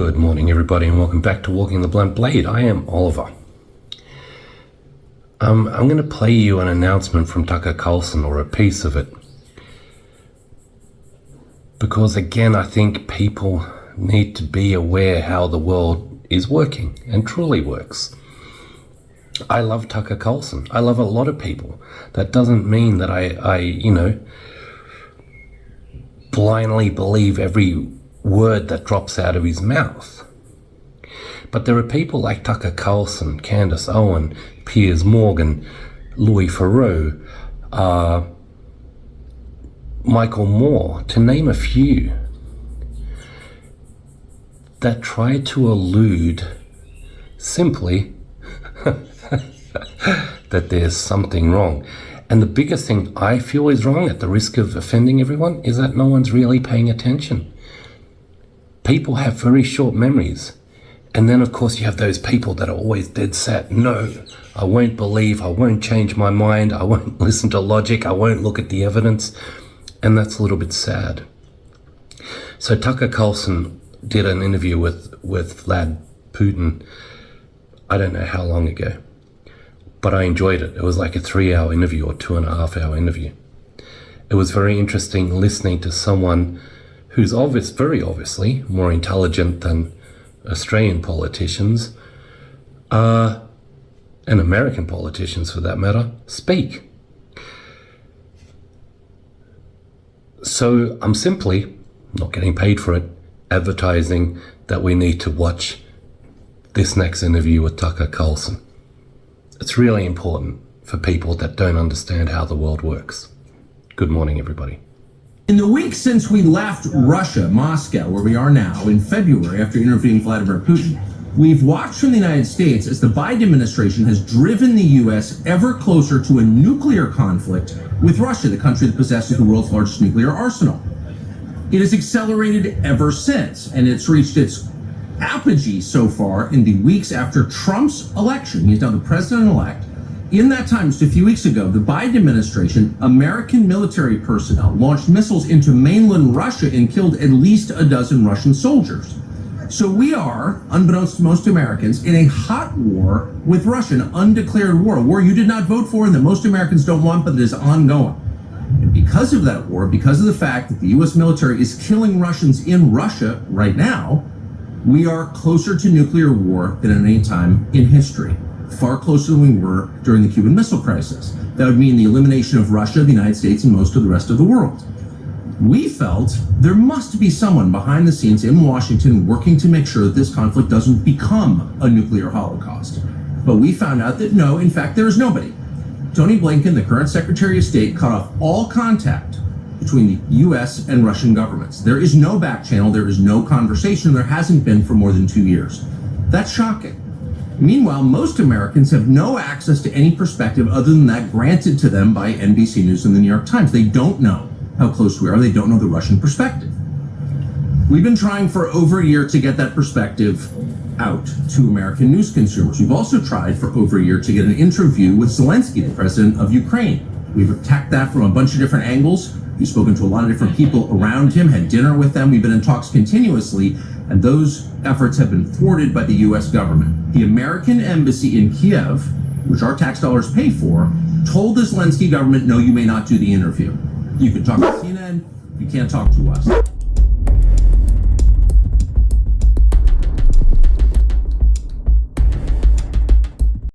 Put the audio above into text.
Good morning, everybody, and welcome back to Walking the Blunt Blade. I am Oliver. I'm going to play you an announcement from Tucker Carlson, or a piece of it, because again, I think people need to be aware how the world is working and truly works. I love Tucker Carlson. I love a lot of people. That doesn't mean that I blindly believe every word that drops out of his mouth. But there are people like Tucker Carlson, Candace Owen, Piers Morgan, Louis Theroux, Michael Moore, to name a few, that try to allude simply that there's something wrong. And the biggest thing I feel is wrong, at the risk of offending everyone, is that no one's really paying attention. People have very short memories. And then, of course, you have those people that are always dead set. No, I won't believe, I won't change my mind, I won't listen to logic, I won't look at the evidence. And that's a little bit sad. So Tucker Carlson did an interview with Vlad Putin, I don't know how long ago, but I enjoyed it. It was like a 3-hour interview or 2.5-hour interview. It was very interesting listening to someone who's very obviously more intelligent than Australian politicians, and American politicians for that matter, speak. So I'm simply, not getting paid for it, advertising that we need to watch this next interview with Tucker Carlson. It's really important for people that don't understand how the world works. Good morning, everybody. In the week since we left Russia, Moscow, where we are now, in February after interviewing Vladimir Putin, we've watched from the United States as the Biden administration has driven the U.S. ever closer to a nuclear conflict with Russia, the country that possesses the world's largest nuclear arsenal. It has accelerated ever since, and it's reached its apogee so far in the weeks after Trump's election. He's now the president-elect. In that time, just a few weeks ago, the Biden administration, American military personnel, launched missiles into mainland Russia and killed at least a dozen Russian soldiers. So we are, unbeknownst to most Americans, in a hot war with Russia, an undeclared war, a war you did not vote for and that most Americans don't want, but that is ongoing. And because of that war, because of the fact that the U.S. military is killing Russians in Russia right now, we are closer to nuclear war than at any time in history. Far closer than we were during the Cuban Missile Crisis. That would mean the elimination of Russia, the United States, and most of the rest of the world. We felt there must be someone behind the scenes in Washington working to make sure that this conflict doesn't become a nuclear holocaust. But we found out that no, in fact, there is nobody. Tony Blinken, the current Secretary of State, cut off all contact between the U.S. and Russian governments. There is no back channel, there is no conversation, there hasn't been for more than 2 years. That's shocking. Meanwhile, most Americans have no access to any perspective other than that granted to them by NBC News and the New York Times. They don't know how close we are. They don't know the Russian perspective. We've been trying for over a year to get that perspective out to American news consumers. We've also tried for over a year to get an interview with Zelensky, the president of Ukraine. We've attacked that from a bunch of different angles. We've spoken to a lot of different people around him, had dinner with them. We've been in talks continuously, and those efforts have been thwarted by the U.S. government. The American embassy in Kiev, which our tax dollars pay for, told the Zelensky government, no, you may not do the interview. You can talk to CNN, you can't talk to us.